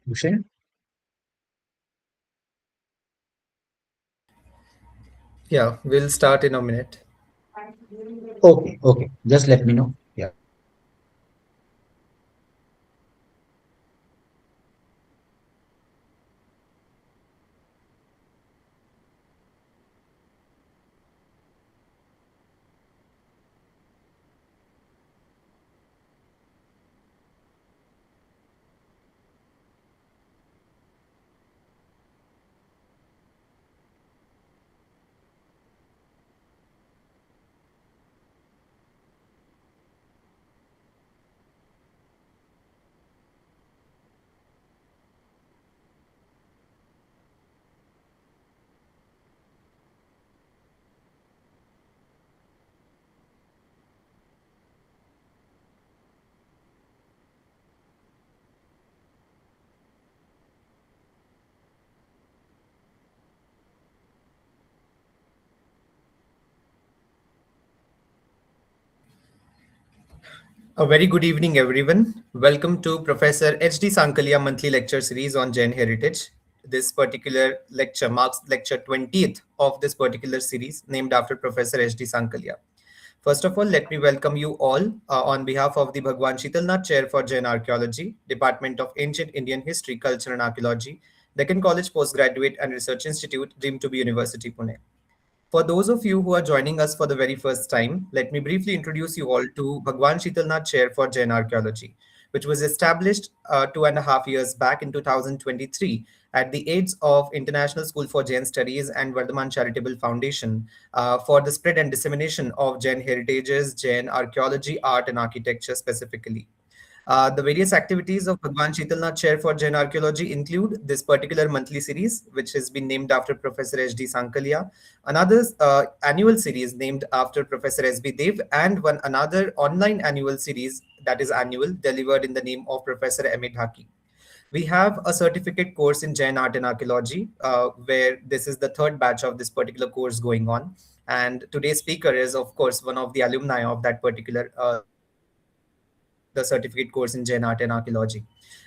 Hussein? Yeah, we'll start in a minute. Okay, okay. Just let me know. Yeah. A very good evening, everyone. Welcome to Professor H.D. Sankalia monthly lecture series on Jain heritage. This particular lecture marks lecture 20th of this particular series named after Professor H.D. Sankalia. First of all, let me welcome you all on behalf of the Bhagwan Sheetalnath Chair for Jain Archaeology, Department of Ancient Indian History, Culture and Archaeology, Deccan College Postgraduate and Research Institute, deemed to be University Pune. For those of you who are joining us for the very first time, let me briefly introduce you all to Bhagwan Sheetalnath Chair for Jain Archaeology, which was established 2.5 years back in 2023 at the aids of International School for Jain Studies and Vardhaman Charitable Foundation for the spread and dissemination of Jain heritages, Jain archaeology, art, and architecture specifically. The various activities of Bhagwan Sheetalnath Chair for Jain Archaeology include this particular monthly series, which has been named after Professor H.D. Sankalia, another annual series named after Professor S.B. Dev, and one another online annual series that is annual, delivered in the name of Professor M.A. Dhaki. We have a certificate course in Jain Art and Archaeology, where this is the third batch of this particular course going on. And today's speaker is, of course, one of the alumni of that particular the certificate course in Jain Art and Archaeology.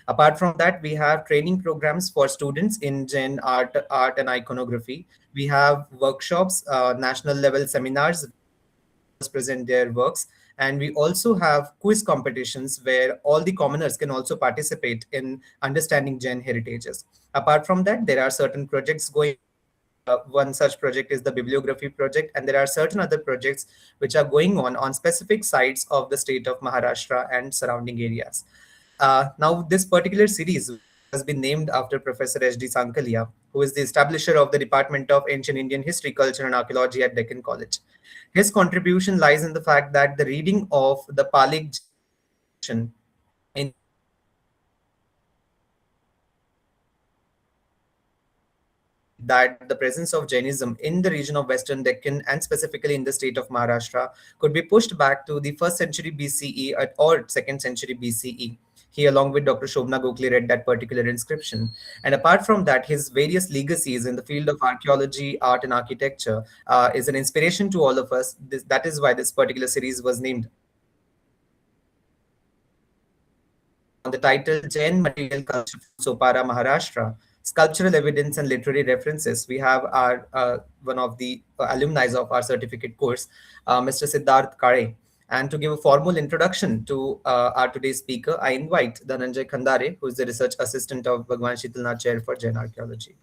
Apart from that, we have training programs for students in Jain art and iconography. We have workshops, national level seminars present their works, and we also have quiz competitions where all the commoners can also participate in understanding Jain heritages. Apart from that, there are certain projects going. One such project is the bibliography project, and there are certain other projects which are going on specific sites of the state of Maharashtra and surrounding areas. Now, this particular series has been named after Professor H.D. Sankalia, who is the establisher of the Department of Ancient Indian History, Culture and Archaeology at Deccan College. His contribution lies in the fact that the reading of the Palik in that the presence of Jainism in the region of Western Deccan and specifically in the state of Maharashtra could be pushed back to the first century BCE or second century BCE. He, along with Dr. Shobna Gokhale, read that particular inscription. And apart from that, his various legacies in the field of archaeology, art, and architecture is an inspiration to all of us. That is why this particular series was named on the title Jain Material Culture from Sopara, Maharashtra, Sculptural Evidence and Literary References. We have our one of the alumni of our certificate course, Mr. Siddarth Kale. And to give a formal introduction to our today's speaker, I invite Dhananjay Khandare, who is the research assistant of Bhagwan Sheetalnath Chair for Jain Archaeology.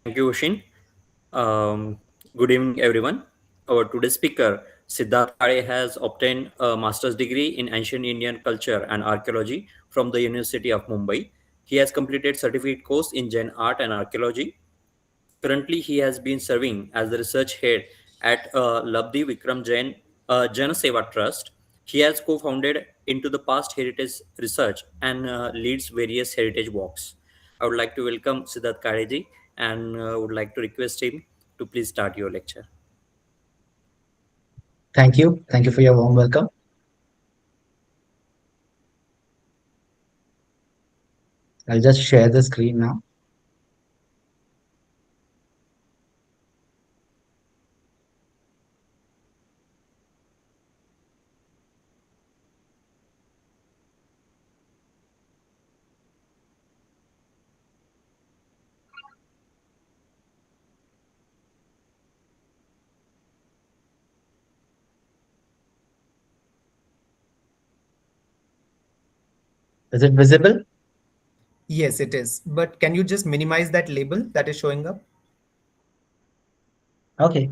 Thank you, Oshin. Good evening, everyone. Our today's speaker, Siddharth Kale, has obtained a master's degree in ancient Indian culture and archaeology from the University of Mumbai. He has completed certificate course in Jain art and archaeology. Currently, he has been serving as the research head at Labdhi Vikram Jain Jana Seva Trust. He has co-founded into the past heritage research and leads various heritage walks. I would like to welcome Siddharth Kareji and would like to request him to please start your lecture. Thank you. Thank you for your warm welcome. I'll just share the screen now. Is it visible? Yes, it is. But can you just minimize that label that is showing up? Okay.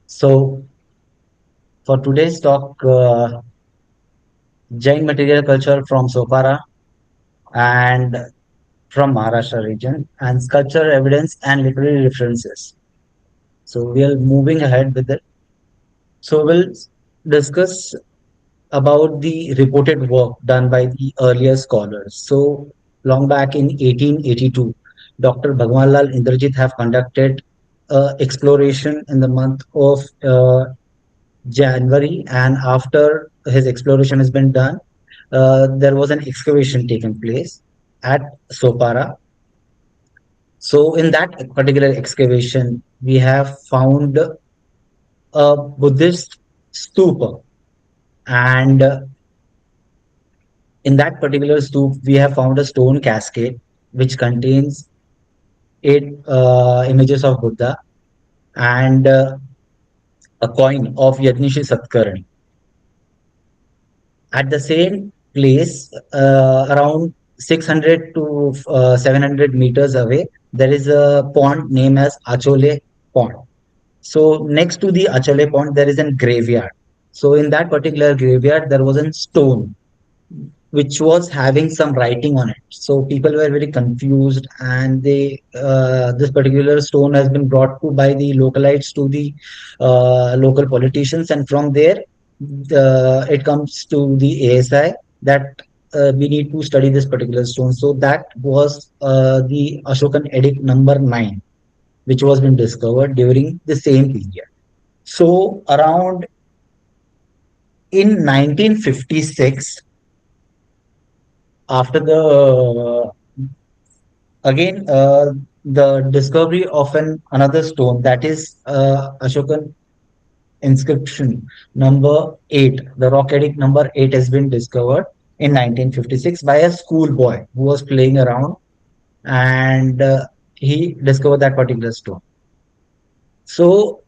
So for today's talk, Jain material culture from Sopara and from Maharashtra region, and sculpture evidence and literary references. So we are moving ahead with it. So we'll discuss about the reported work done by the earlier scholars. So long back in 1882, Dr. Bhagwan Lal Indrajit have conducted exploration in the month of January, and after his exploration has been done, there was an excavation taking place at Sopara. So in that particular excavation, we have found a Buddhist stupa, and in that particular stupa, we have found a stone cascade which contains eight images of Buddha and a coin of Yajnishi Satkarni. At the same place, around 600 to 700 meters away, there is a pond named as Achole Pond. So next to the Achole Pond, there is a graveyard. So in that particular graveyard, there was a stone which was having some writing on it. So people were very confused, and they this particular stone has been brought to by the localites to the local politicians, and from there it comes to the ASI that we need to study this particular stone. So that was the Ashokan Edict number 9, which was been discovered during the same period. So around in 1956, after the again the discovery of an another stone, that is Ashokan inscription number 8, the rock edict number 8 has been discovered in 1956 by a schoolboy who was playing around, and he discovered that particular stone. So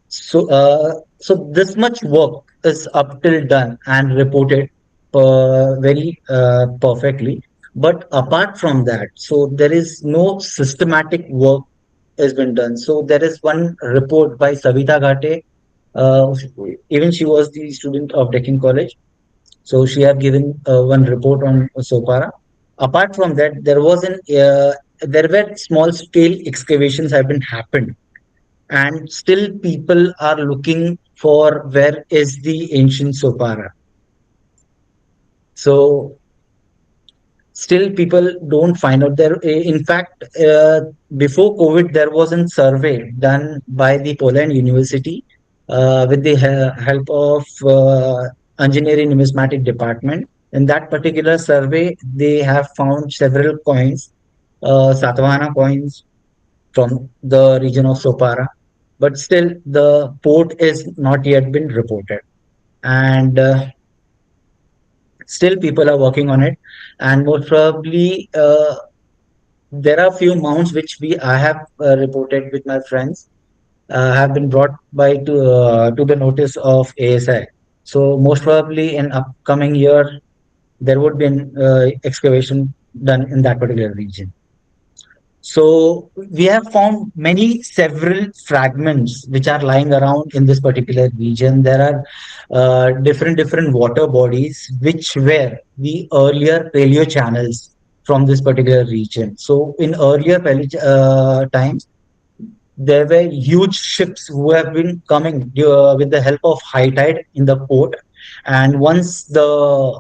so this much work is up till done and reported very perfectly. But apart from that, so there is no systematic work has been done. So there is one report by Savita Ghate. Uh, Even she was the student of Deccan College, so she have given one report on Sopara. Apart from that, there were small scale excavations have been happened, and still people are looking for where is the ancient Sopara. So still people don't find out there. In fact, before COVID, there was a survey done by the Poland University with the help of engineering numismatic department. In that particular survey, they have found several coins, Satavahana coins from the region of Sopara, but still the port is not yet been reported, and still people are working on it, and most probably there are few mounts which we I have reported with my friends have been brought by to the notice of ASI. So most probably in upcoming year there would be an excavation done in that particular region. So we have found many several fragments which are lying around in this particular region. There are different water bodies which were the earlier paleo channels from this particular region. So in earlier paleo times, there were huge ships who have been coming with the help of high tide in the port, and once the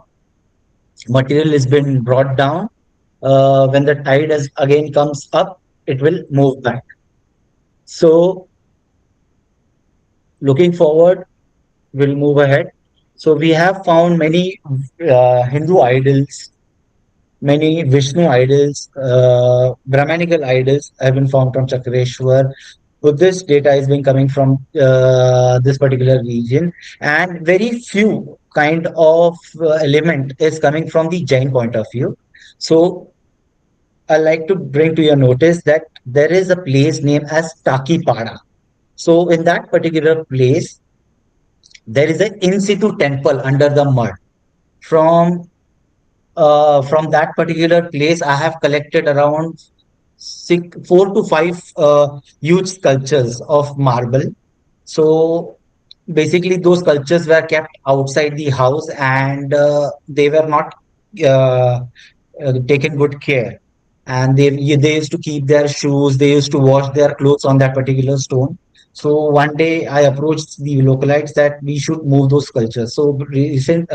material has been brought down, when the tide has again comes up, it will move back. So looking forward, we'll move ahead. So we have found many Hindu idols, many Vishnu idols, Brahmanical idols have been found from Chakreshwar. Buddhist data is being coming from this particular region, and very few kind of element is coming from the Jain point of view. So I like to bring to your notice that there is a place named as Takipada. So in that particular place, there is an in situ temple under the mud. From from that particular place, I have collected around 4 to 5 huge sculptures of marble. So basically, those sculptures were kept outside the house, and they were not uh, taken good care. And they used to keep their shoes, they used to wash their clothes on that particular stone. So one day I approached the localites that we should move those sculptures. So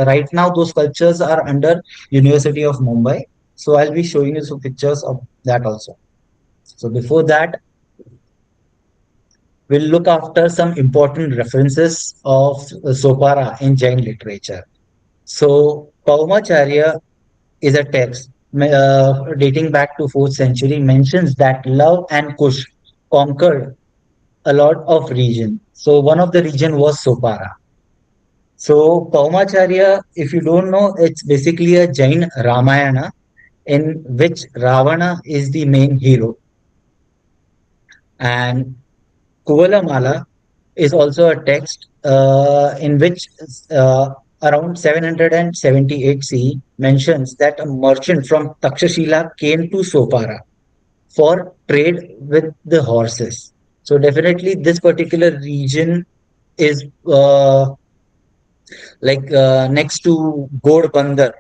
right now those sculptures are under University of Mumbai. So I'll be showing you some pictures of that also. So before that, we'll look after some important references of Sopara in Jain literature. So Paumacharya is a text dating back to 4th century, mentions that Love and Kush conquered a lot of region. So one of the region was Sopara. So Paumacharya, if you don't know, it's basically a Jain Ramayana in which Ravana is the main hero. And Kuvalamala is also a text in which around 778 CE mentions that a merchant from Takshashila came to Sopara for trade with the horses. So definitely this particular region is next to Godbandar.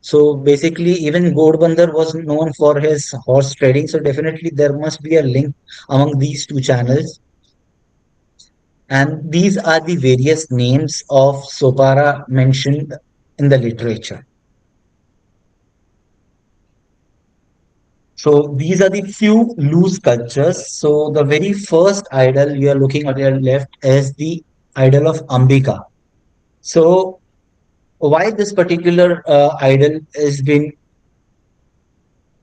So basically, even Godbandar was known for his horse trading. So definitely there must be a link among these two channels. And these are the various names of Sopara mentioned in the literature. So these are the few loose sculptures. So the very first idol you are looking at your left is the idol of Ambika. So why this particular idol is being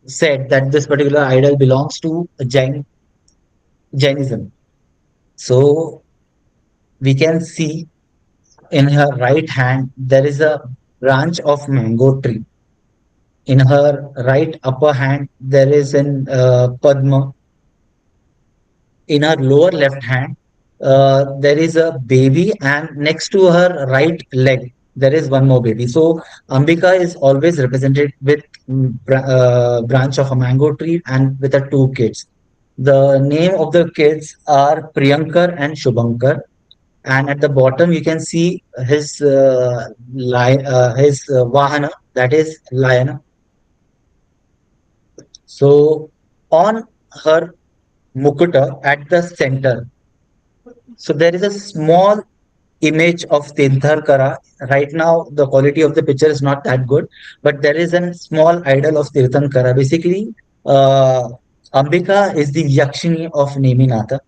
said that this particular idol belongs to Jainism? So we can see in her right hand there is a branch of mango tree. In her right upper hand there is an Padma. In her lower left hand there is a baby, and next to her right leg there is one more baby. So Ambika is always represented with branch of a mango tree and with her two kids. The name of the kids are Priyankar and Shubhankar, and at the bottom you can see his vahana, that is lion. So on her mukuta at the center, so there is a small image of Tirthankara. Right now, the quality of the picture is not that good, but there is a small idol of Tirthankara. Basically, uh, Ambika is the Yakshini of Neminatha.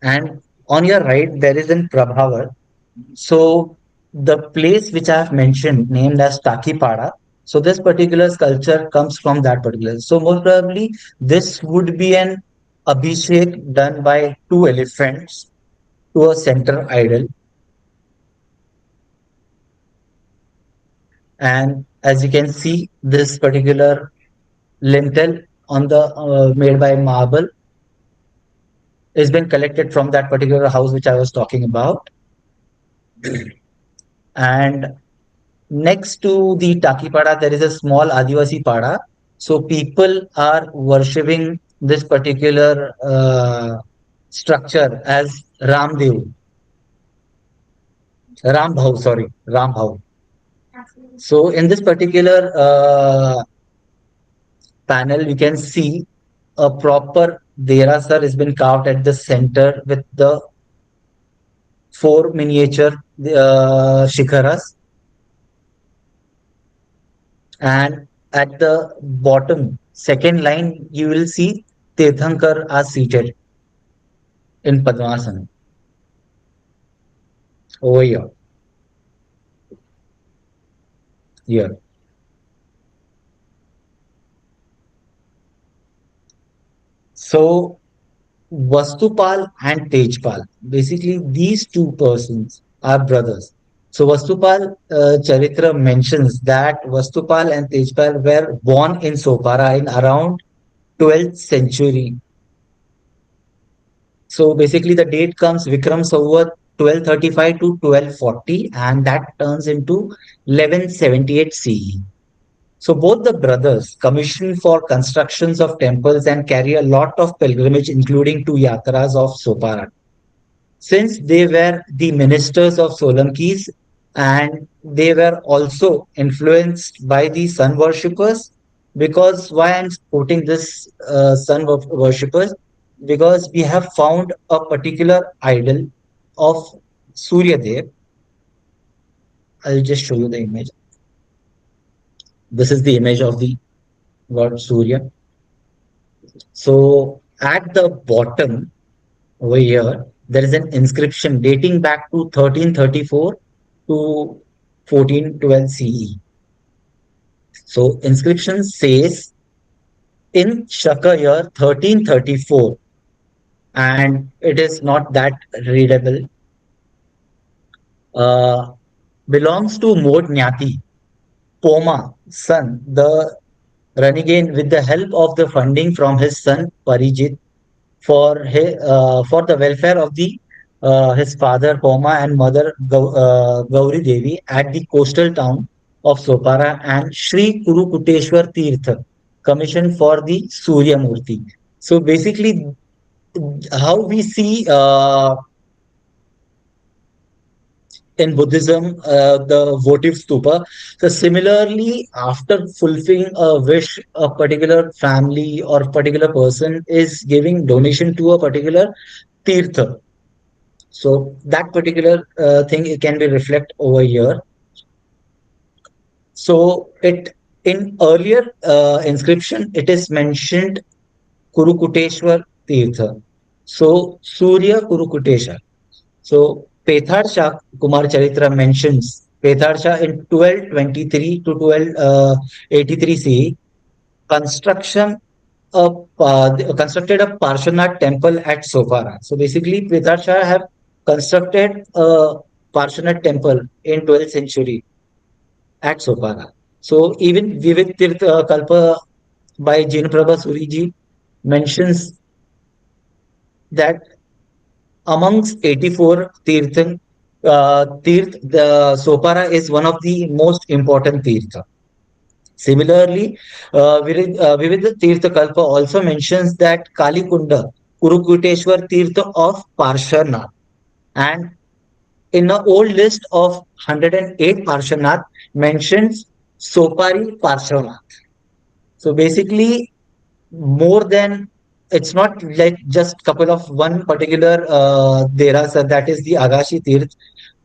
And on your right, there is an Prabhavar. So the place which I have mentioned, named as Takipada, so this particular sculpture comes from that particular. So most probably this would be an Abhishek done by two elephants to a center idol. And as you can see, this particular lintel on the made by marble has been collected from that particular house which I was talking about. And next to the Takipada, there is a small Adivasi Pada. So people are worshipping this particular structure as Ramdev, Rambhav, sorry, Rambhav. So in this particular panel, you can see a proper Derasar has been carved at the center with the four miniature shikharas, and at the bottom second line you will see Tirthankar are seated in Padmasana over here. So Vastupal and Tejpal, basically these two persons are brothers. So Vastupal Charitra mentions that Vastupal and Tejpal were born in Sopara in around 12th century. So basically the date comes Vikram Samvat 1235 to 1240, and that turns into 1178 CE. So both the brothers commissioned for constructions of temples and carry a lot of pilgrimage, including two yatras of Sopara. Since they were the ministers of Solankis and they were also influenced by the sun worshippers, because why I'm quoting this worshippers, because we have found a particular idol of Surya Dev. I'll just show you the image. This is the image of the god Surya. So at the bottom over here, there is an inscription dating back to 1334 to 1412 CE. So inscription says in Shaka year 1334, and it is not that readable. Uh, Belongs to Mod Nyati, Poma, son, the renegade with the help of the funding from his son Parijit for the welfare of the his father Poma and mother Gauri Devi at the coastal town of Sopara, and Sri Kurukuteshwar Tirtha commissioned for the Surya Murti. So basically, how we see in Buddhism, the votive stupa. So similarly, after fulfilling a wish, a particular family or particular person is giving donation to a particular tirtha. So that particular thing it can be reflect over here. So it in earlier inscription it is mentioned Kurukuteshwar Tirtha. So Surya Kurukuteshwar. So Pethar Shah Kumar Charitra mentions Pethar Shah in 1223 to 1283 CE construction constructed a Parshvanath temple at Sopara. So basically, Pethar Shah have constructed a Parshvanath temple in 12th century at Sopara. So even Vivid Tirtha Kalpa by Jain Prabha Suriji mentions that amongst 84 the Sopara is one of the most important tirtha. Similarly, Vivid Tirtha Kalpa also mentions that Kalikunda, Kurukuteshwar Tirtha of Parshvanath. And in the old list of 108 Parshvanath mentions Sopari Parshvanath. So basically, more than it's not like just couple of one particular deras, that is the Agashi Tirth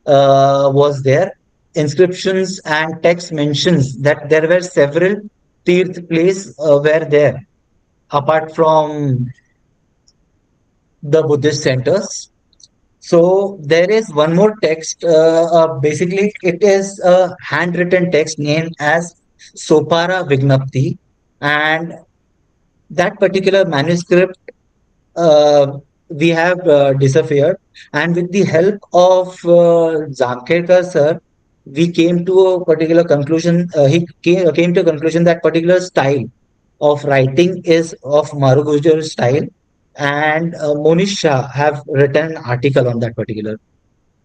was there. Inscriptions and text mentions that there were several Tirth place were there apart from the Buddhist centers. So there is one more text. Basically, it is a handwritten text named as Sopara Vignapti, and that particular manuscript we have disappeared. And with the help of Zamkerkar sir, we came to a particular conclusion. He came to a conclusion that particular style of writing is of Marugujar style, and Monish Shah have written an article on that particular.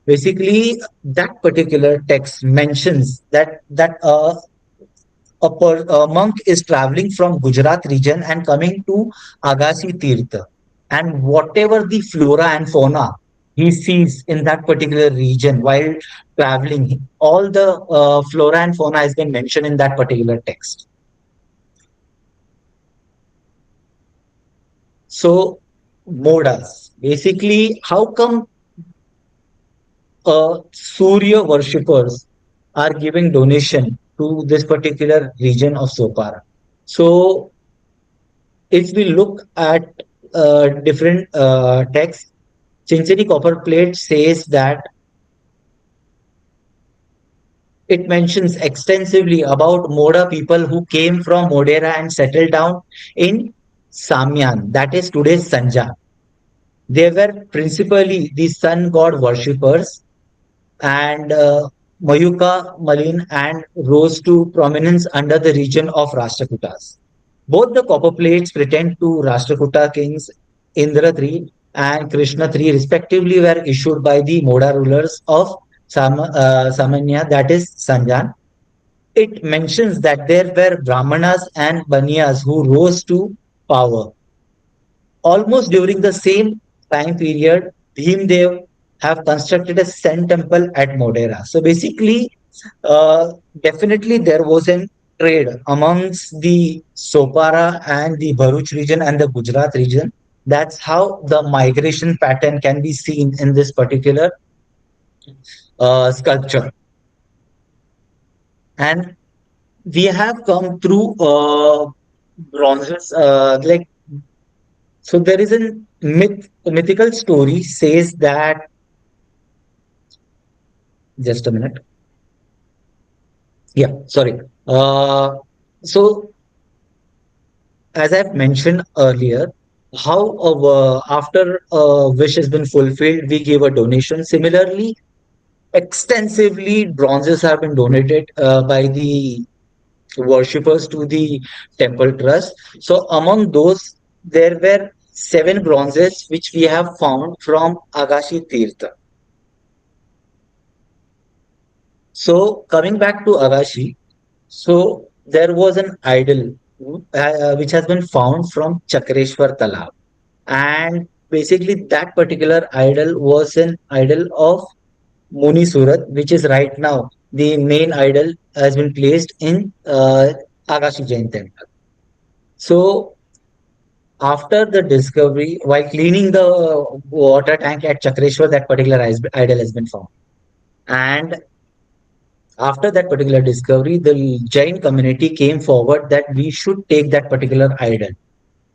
Basically, that particular text mentions that a monk is traveling from Gujarat region and coming to Agassi Tirtha. And whatever the flora and fauna he sees in that particular region while traveling, all the flora and fauna has been mentioned in that particular text. So, modas. Basically, how come Surya worshippers are giving donation to this particular region of Sopara? So, if we look at different texts, Chinchinny copper plate says that it mentions extensively about Moda people who came from Modera and settled down in Samyan, that is today's Sanja. They were principally the sun god worshippers, and Mayuka, Malin, and rose to prominence under the region of Rashtrakutas. Both the copper plates pretend to Rashtrakuta kings Indra III and Krishna III, respectively, were issued by the Moda rulers of Samanya, that is Sanjan. It mentions that there were Brahmanas and Baniyas who rose to power. Almost during the same time period, Bhimdev have constructed a Sun temple at Modera. So basically, uh, definitely there was an trade amongst the Sopara and the Bharuch region and the Gujarat region. That's how the migration pattern can be seen in this particular sculpture. And we have come through bronzes, so there is a mythical story says that, just a minute. Yeah, sorry. So as I've mentioned earlier, how after a wish has been fulfilled, we give a donation. Similarly, extensively bronzes have been donated by the worshippers to the temple trust. So among those, there were seven bronzes which we have found from Agashi Tirtha. So coming back to Agashi, so there was an idol which has been found from Chakreshwar Talab. And basically that particular idol was an idol of Muni Surat, which is right now the main idol has been placed in Agashi Jain temple. So after the discovery, while cleaning the water tank at Chakreshwar, that particular idol has been found. And after that particular discovery, the Jain community came forward that we should take that particular idol.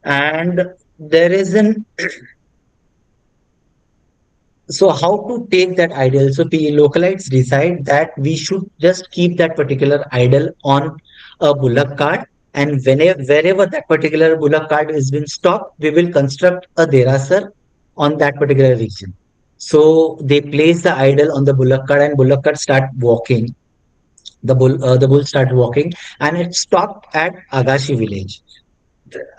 And there is an so how to take that idol? So the localites decide that we should just keep that particular idol on a bullock cart, and wherever that particular bullock cart has been stopped, we will construct a derasar on that particular region. So they place the idol on the bullock cart, and bullock cart start walking. The bull start walking, and it stopped at Agashi village.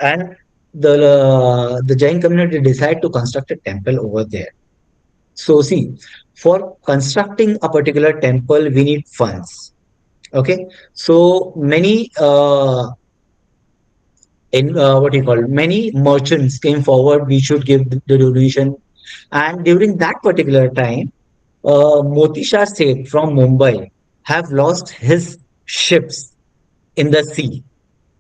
And the Jain community decide to construct a temple over there. So see, for constructing a particular temple, we need funds. Okay, so many in what you call many merchants came forward. We should give the donation, and during that particular time, Moti Shah Seth from Mumbai have lost his ships in the sea,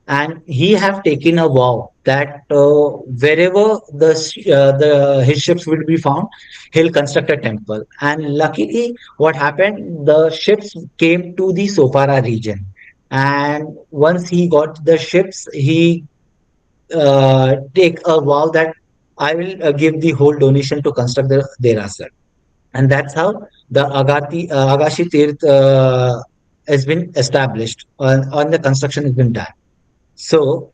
and he have taken a vow that wherever the his ships will be found, he'll construct a temple. And luckily, what happened? The ships came to the Sopara region, and once he got the ships, he take a vow that I will give the whole donation to construct the Derasar. And that's how the Agashi Tirth has been established, on the construction has been done. So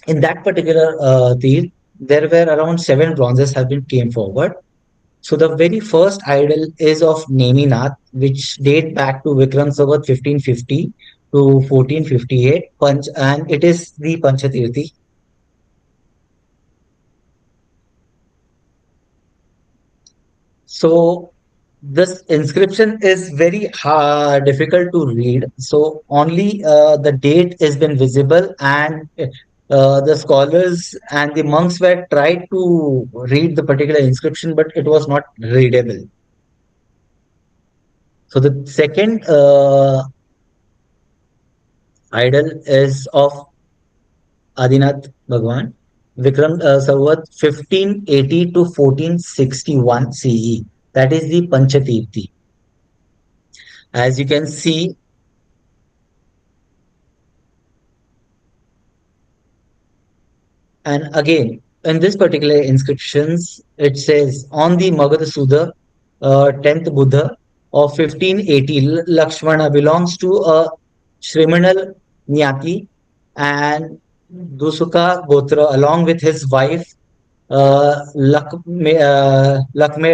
in that particular Tirth, there were around seven bronzes have been came forward. So the very first idol is of Neminath, which date back to Vikram Samvat 1550 to 1458, and it is the Panchatirthi. So this inscription is very difficult to read. So only the date has been visible, and the scholars and the monks were tried to read the particular inscription, but it was not readable. So the second idol is of Adinath Bhagwan, Vikram Samvat 1580 to 1461 CE. That is the Panchatirthi. As you can see, and again, in this particular inscriptions, it says on the Magadha Sudha, 10th Buddha of 1580, Lakshmana belongs to a Shrimanal Nyati and Dusuka Gotra along with his wife Lakmed,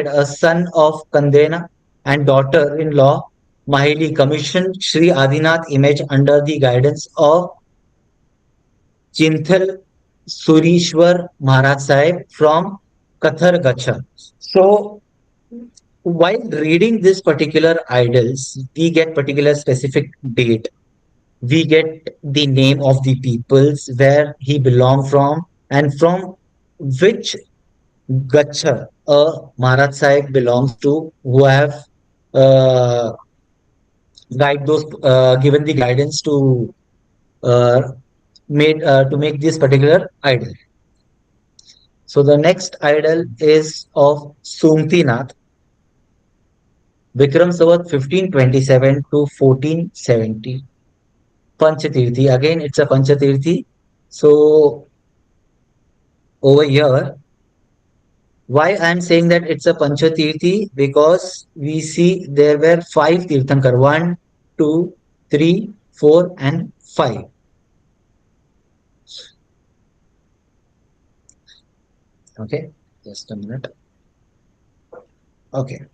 a son of Kandena. and daughter-in-law Mahili commissioned Sri Adinath image under the guidance of Chinthal Surishwar Maharaj Sahib from Kathar Gacha. So while reading this particular idols, we get particular specific date. We get the name of the peoples where he belonged from and from which Gacha Maharaj Sahib belongs to, who have uh, given the guidance uh, to make this particular idol. So the next idol is of Sumtinath, Vikram Samvat 1527 to 1470. Panchatirthi. Again, it's a Panchatirthi. So over here, why I'm saying that it's a Panchatirthi? Because we see there were five Tirthankar, 1, 2, 3, 4, and 5. Okay, just a minute. Okay.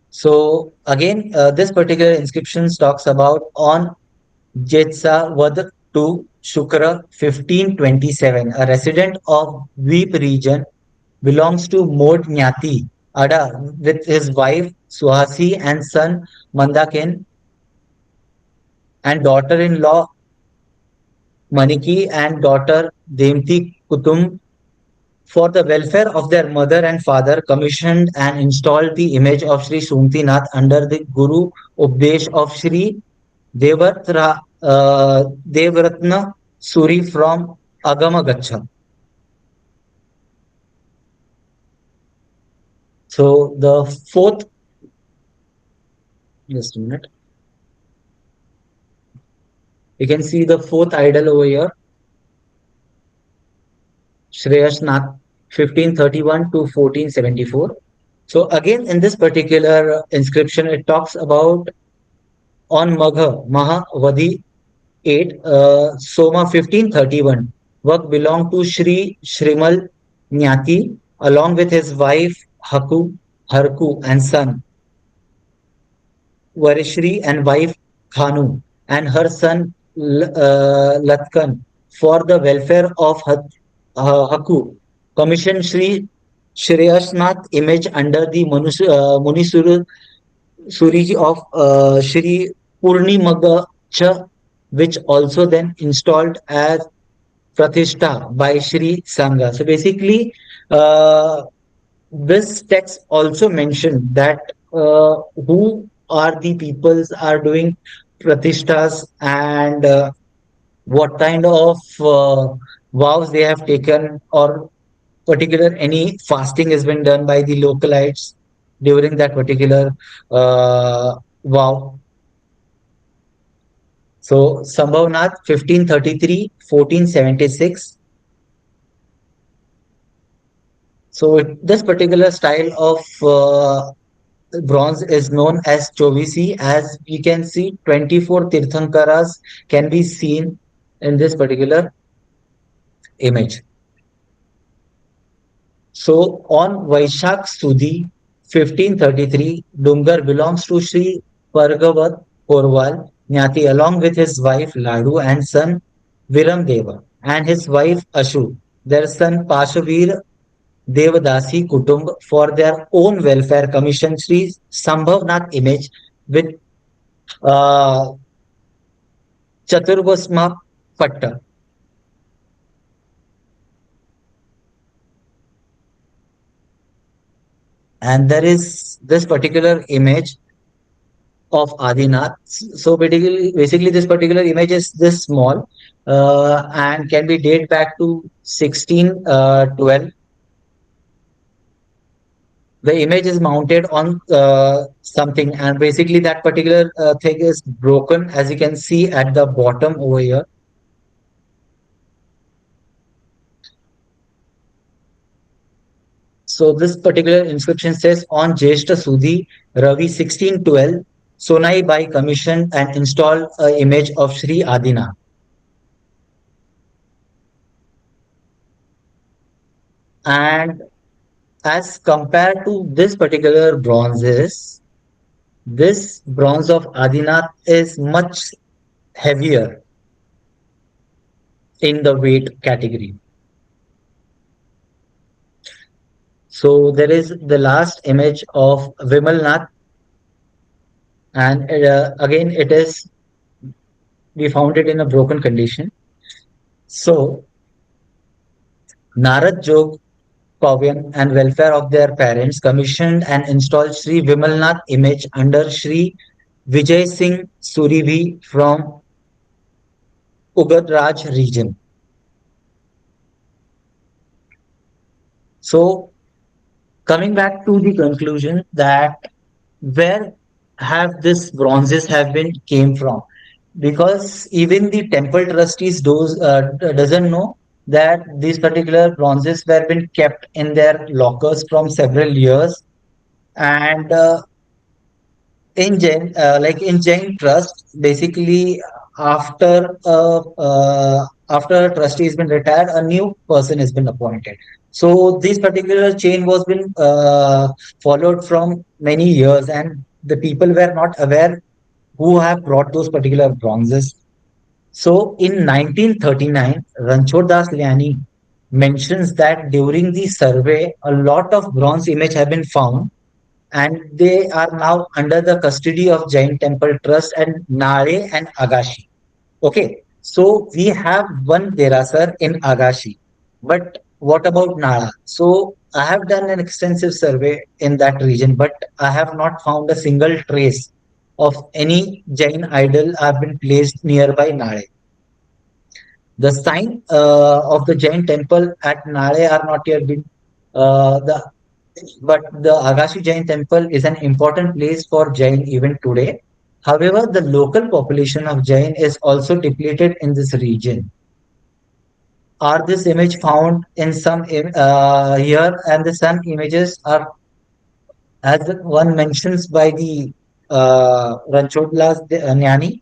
So again, this particular inscription talks about on Jetsa Vad to Shukra 1527, a resident of Dweep region, belongs to Mod Nyati Ada with his wife Suhasi and son Mandakin and daughter-in-law Maniki and daughter Demti Kutum for the welfare of their mother and father, commissioned and installed the image of Sri Sumtinath under the Guru Updesh of Sri Devratna Suri from Agama Gacha. So the fourth, just a minute. You can see the fourth idol over here, Shreyas Nath, 1531 to 1474. So again, in this particular inscription, it talks about on Magha, Mahavadi 8, Soma 1531. Work belonged to Sri Shrimal Nyati along with his wife Haku, Harku and son Varishri and wife Khanu and her son Latkan for the welfare of Haku. Commissioned Sri Shreyasnath image under the Munisuru Suriji of Sri Purnimagacha, which also then installed as Pratishtha by Sri Sangha. So basically, uh, this text also mentioned that who are the peoples are doing Pratishtas and what kind of vows they have taken or particular any fasting has been done by the localites during that particular vow. So Sambhavnath 1533, 1476. So this particular style of bronze is known as Chovisi. As we can see, 24 Tirthankaras can be seen in this particular image. So on Vaishak Sudhi 1533, Dungar belongs to Sri Pargavat Porwal Nyati along with his wife Ladu and son Viram Deva and his wife Ashu. Their son Pashavir Devadasi Kutumb for their own welfare commissioned Sri Sambhavnath image with uh, Chaturbasma Patta. And there is this particular image of Adinath. So basically this particular image is this small and can be dated back to 1612. The image is mounted on something and basically that particular thing is broken as you can see at the bottom over here. So this particular inscription says on Jeshta Sudhi Ravi 1612 Sonai Bai commissioned and installed an image of Sri Adinath. And as compared to this particular bronzes, This bronze of Adinath is much heavier in the weight category. So there is the last image of Vimalnath, and again it is we found it in a broken condition. So Narad Jog Pavan and welfare of their parents commissioned and installed Sri Vimalnath image under Sri Vijay Singh Suribhi from Ugadraj region. So coming back to the conclusion that where have this bronzes have been came from, because even the temple trustees doesn't know that these particular bronzes were been kept in their lockers from several years. And in Jain trust, basically after a trustee has been retired, a new person has been appointed. So this particular chain was been followed from many years, and the people were not aware who have brought those particular bronzes. So in 1939, Ranchod Das Liani mentions that during the survey, a lot of bronze image have been found, and they are now under the custody of Jain Temple Trust and Nare and Agashi. Okay, so we have one Derasar in Agashi, but what about Nara? So I have done an extensive survey in that region, but I have not found a single trace of any Jain idol have been placed nearby Nare. The sign of the Jain temple at Nare are not yet been the but the Agashi Jain temple is an important place for Jain even today. However, the local population of Jain is also depleted in this region. Are this image found in here, and the some images are as one mentions by the Ranchodlas Nyani,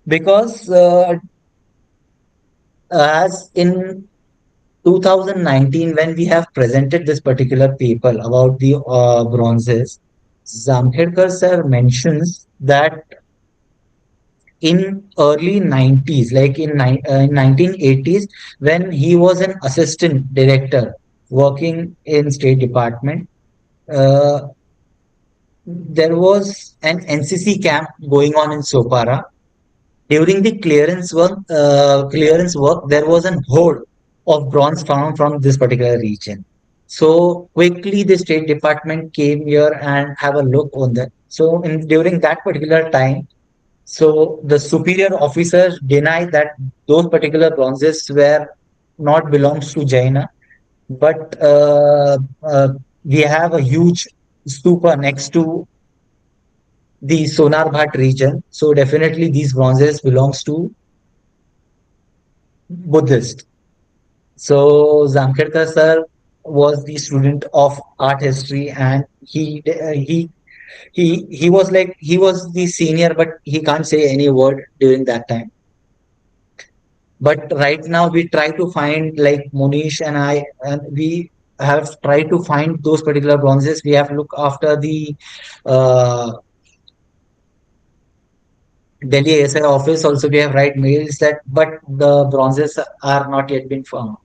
because as in 2019, when we have presented this particular paper about the bronzes, Zamkhedkar sir mentions that in early 90s, like in 1980s, when he was an assistant director working in State Department, uh, there was an NCC camp going on in Sopara. During the clearance work, there was a hoard of bronze found from this particular region. So quickly, the State Department came here and have a look on that. So during that particular time, so the superior officers denied that those particular bronzes were not belongs to Jaina, but we have a huge stupa next to the Sonarbhat region. So definitely these bronzes belongs to Buddhist. So Zamkhedkar sir was the student of art history, and he was like he was the senior, but he can't say any word during that time. But right now we try to find, like Monish and I, and we have tried to find those particular bronzes. We have looked after the uh, Delhi ASI office. Also, we have write mails that, but the bronzes are not yet been found.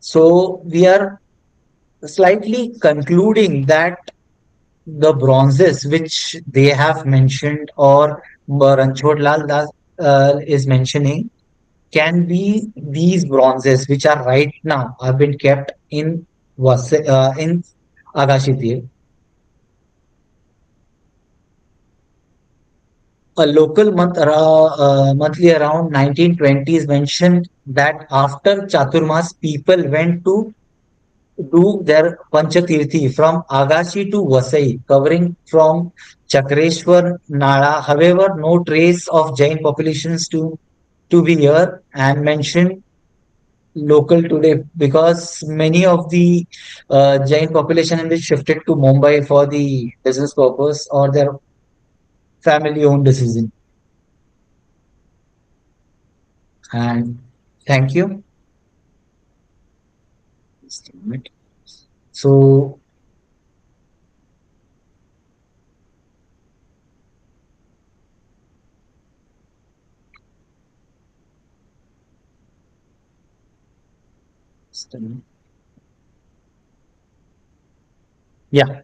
So we are slightly concluding that the bronzes which they have mentioned, or Ranchod Lal Das is mentioning, can be these bronzes which are right now have been kept in in Agashiti. A local monthly around 1920s mentioned that after Chaturmas, people went to do their Panchatirthi from Agashi to Vasai, covering from Chakreshwar, Nala. However, no trace of Jain populations to be here and mentioned local today, because many of the Jain population have been shifted to Mumbai for the business purpose or their family owned decision. And thank you. Just a minute. So Yeah.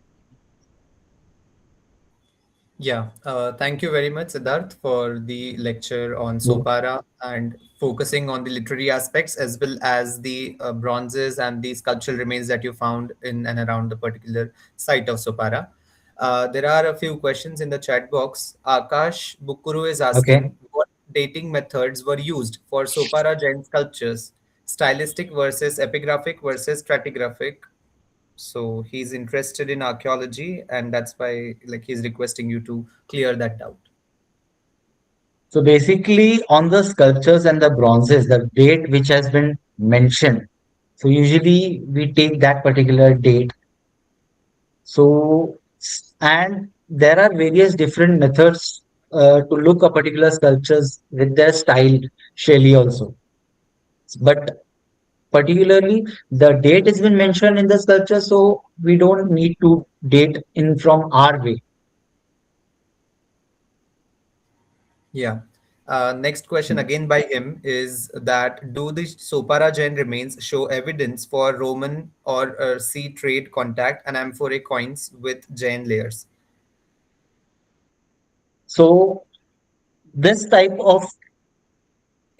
Yeah, thank you very much, Siddharth, for the lecture on Sopara and focusing on the literary aspects as well as the bronzes and the sculptural remains that you found in and around the particular site of Sopara. There are a few questions in the chat box. Akash Bukuru is Okay. asking what dating methods were used for Sopara Jain sculptures, stylistic versus epigraphic versus stratigraphic. So he's interested in archaeology, and that's why like he's requesting you to clear that doubt. So basically, on the sculptures and the bronzes, the date which has been mentioned. So usually we take that particular date. So, and there are various different methods to look a particular sculptures with their style, Shelley also. But particularly, the date has been mentioned in the sculpture, so we don't need to date in from our way. Yeah. Next question again by him is that do the Sopara Jain remains show evidence for Roman or sea trade contact and amphorae coins with Jain layers? So this type of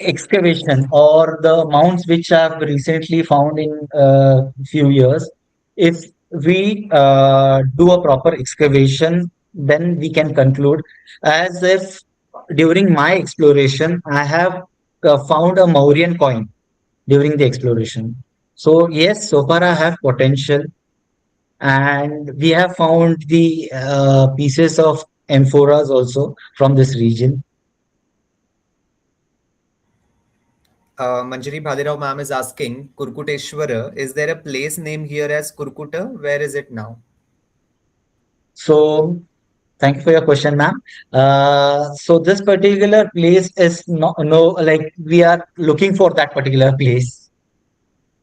excavation or the mounds which have recently found in few years, if we do a proper excavation, then we can conclude as if during my exploration, I have found a Mauryan coin during the exploration. So yes, Sopara have potential, and we have found the pieces of amphoras also from this region. Manjari Bhadirao ma'am is asking, Kurkuteshwara, is there a place name here as Kurkuta? Where is it now? So thank you for your question, ma'am. So this particular place is no, like we are looking for that particular place.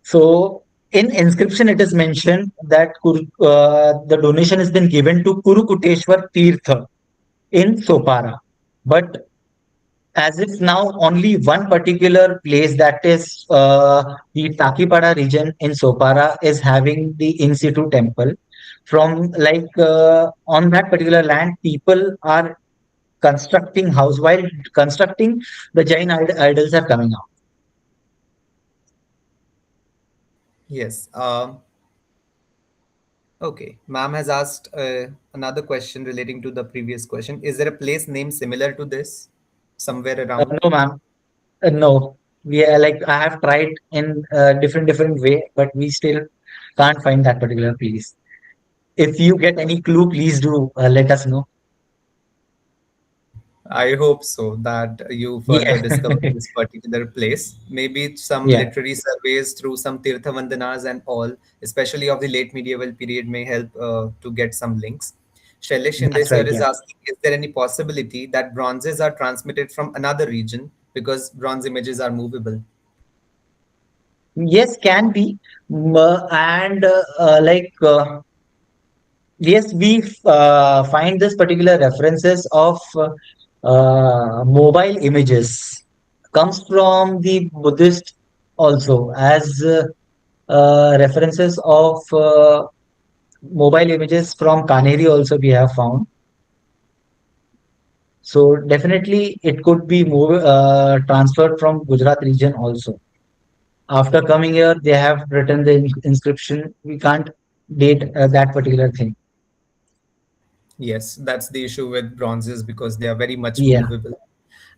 So in inscription, it is mentioned that the donation has been given to Kurukuteshwar Tirtha in Sopara. But as if now only one particular place, that is the Takipada region in Sopara, is having the in situ temple. From like on that particular land, people are constructing house. While constructing, the Jain idols are coming out. Yes. Okay. Ma'am has asked another question relating to the previous question. Is there a place name similar to this somewhere around? No, ma'am. No. We are like I have tried in different way, but we still can't find that particular place. If you get any clue, please do let us know. I hope so that you further Yeah. discover this particular place. Maybe some Yeah, literary surveys through some Tirtha Vandanas and all, especially of the late medieval period, may help to get some links. Shailesh Shinde that's sir right. is Yeah. asking, is there any possibility that bronzes are transmitted from another region because bronze images are movable? Yes, can be. And like yes, we find this particular references of mobile images comes from the Buddhist also as references of mobile images from Kaneri also we have found. So definitely it could be transferred from Gujarat region also. After coming here, they have written the inscription. We can't date that particular thing. Yes, that's the issue with bronzes because they are very much Yeah, movable.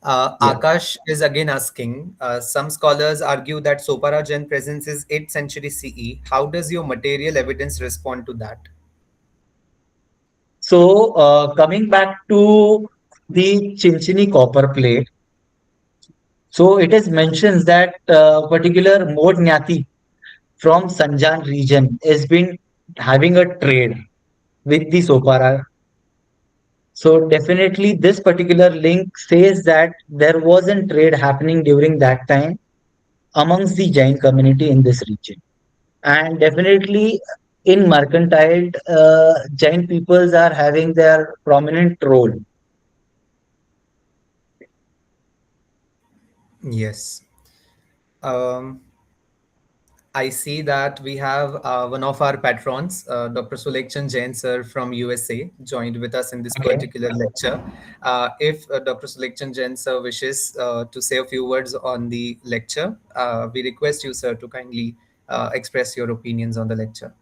yeah. Akash is again asking, some scholars argue that Sopara Jain presence is 8th century CE. How does your material evidence respond to that? So coming back to the Chinchini copper plate, so it is mentions that particular Mod Nyati from Sanjan region has been having a trade with the Sopara. So definitely this particular link says that there wasn't trade happening during that time amongst the Jain community in this region. And definitely in mercantile, Jain peoples are having their prominent role. Yes. Um, I see that we have one of our patrons, Dr. Sulekchan Jain sir from USA, joined with us in this Okay. particular lecture. If Dr. Sulekchan Jain sir wishes to say a few words on the lecture, we request you, sir, to kindly express your opinions on the lecture.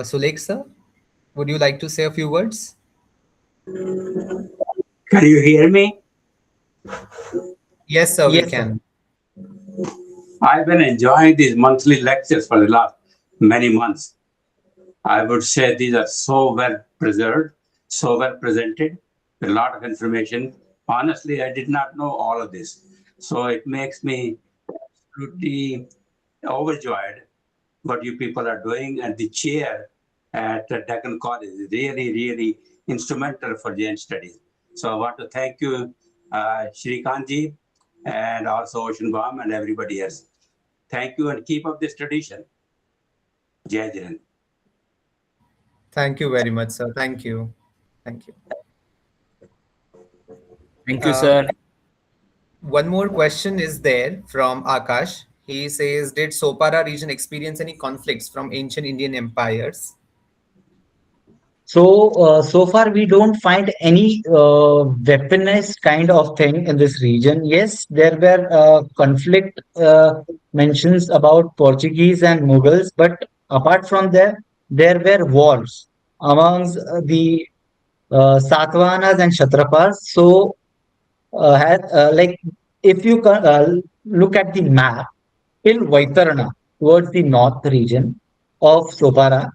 Sulek sir, would you like to say a few words? Can you hear me? Yes, sir, we Yes, sir. can. I've been enjoying these monthly lectures for the last many months. I would say these are so well preserved, so well presented, a lot of information. Honestly, I did not know all of this. So it makes me absolutely overjoyed what you people are doing. And the chair at Deccan College is really, really instrumental for Jain studies. So I want to thank you, Shrikantji, and also Ocean Bomb and everybody else. Thank you and keep up this tradition. Jai Jain. Thank you very much, sir. Thank you. Thank you. Thank you, Uh, sir. One more question is there from Akash. He says, did Sopara region experience any conflicts from ancient Indian empires? So far we don't find any weaponized kind of thing in this region. Yes, there were conflict mentions about Portuguese and Mughals, but apart from that, there were wars amongst the Satavahanas and Kshatrapas. So, like if you look at the map, till Vaitarana towards the north region of Sopara,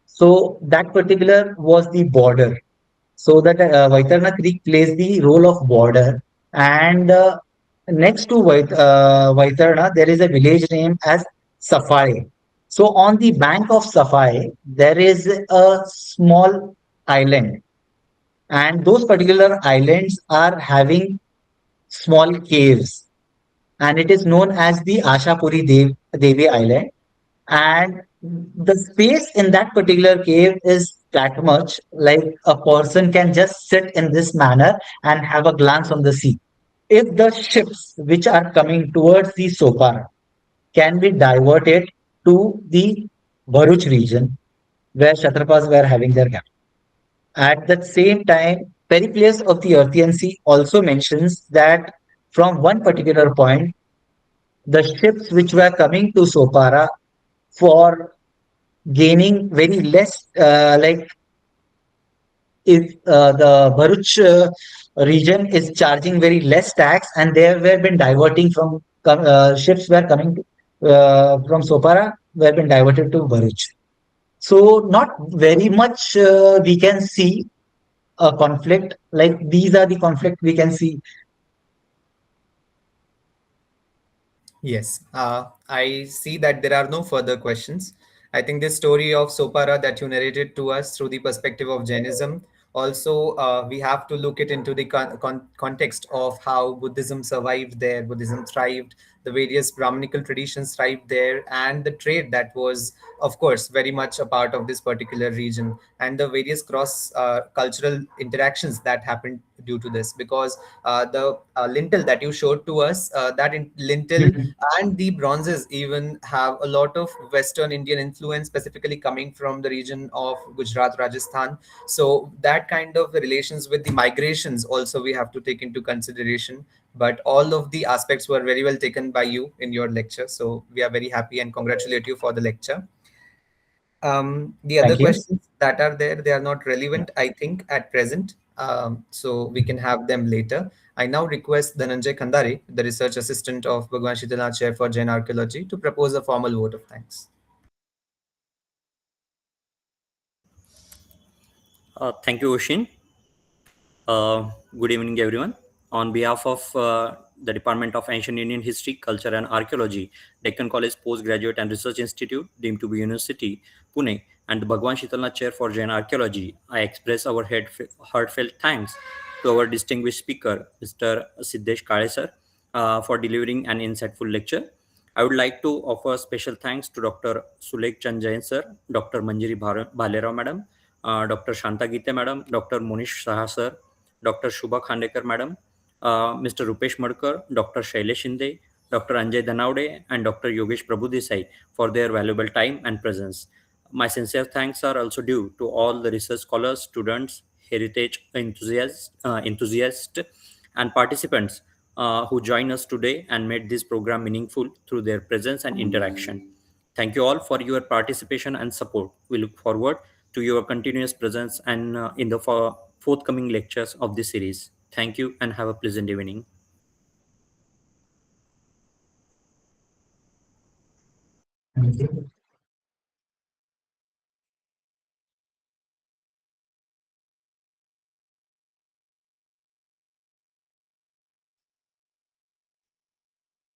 so that particular was the border. So that Vaitarna Creek plays the role of border, and next to Vaitarna, there is a village named as Safai. So on the bank of Safai, there is a small island, and those particular islands are having small caves, and it is known as the Devi Island. And the space in that particular cave is that much, like a person can just sit in this manner and have a glance on the sea. If the ships which are coming towards the Sopar can be diverted to the Bharuch region where Kshatrapas were having their camp. At the same time, Pericles of the Earthian Sea also mentions that from one particular point, the ships which were coming to Sopara for gaining very less, like if the Bharuch region is charging very less tax, and they were been diverting from ships were coming from Sopara were been diverted to Bharuch. So not very much we can see a conflict. Like these are the conflict we can see. Yes, I see that there are no further questions. I think this story of Sopara that you narrated to us through the perspective of Jainism, also we have to look it into the context of how Buddhism survived there, Buddhism thrived, the various Brahmanical traditions thrived there, and the trade that was, of course, very much a part of this particular region, and the various cross cultural interactions that happened due to this. Because the lintel that you showed to us, lintel and the bronzes even have a lot of Western Indian influence, specifically coming from the region of Gujarat, Rajasthan. So that kind of relations with the migrations also we have to take into consideration. But all of the aspects were very well taken by you in your lecture. So we are very happy and congratulate you for the lecture. The other Thank you. questions that are there, they are not relevant, I think, at present. So we can have them later. I now request Dhananjay Khandare, the research assistant of Bhagwan Shitanath Chair for Jain Archaeology, to propose a formal vote of thanks. Thank you, Oshin. Good evening, everyone. On behalf of the Department of Ancient Indian History, Culture and Archaeology, Deccan College Postgraduate and Research Institute, deemed to be University, Pune, and the Bhagwan Shitalnath Chair for Jain Archaeology, I express our heartfelt thanks to our distinguished speaker, Mr. Siddarth Kailas Kale, for delivering an insightful lecture. I would like to offer special thanks to Dr. Sulekh Chand Jain sir, Dr. Manjari Bhalerao madam, Dr. Shanta Gite madam, Dr. Monish Saha sir, Dr. Shubha Khandekar madam, Mr. Rupesh Madkar, Dr. Shailesh Shinde, Dr. Anjay Dhanavde, and Dr. Yogesh Prabhudesai for their valuable time and presence. My sincere thanks are also due to all the research scholars, students, heritage enthusiasts, and participants who join us today and made this program meaningful through their presence and interaction. Thank you all for your participation and support. We look forward to your continuous presence and in the forthcoming lectures of this series. Thank you and have a pleasant evening. Thank you.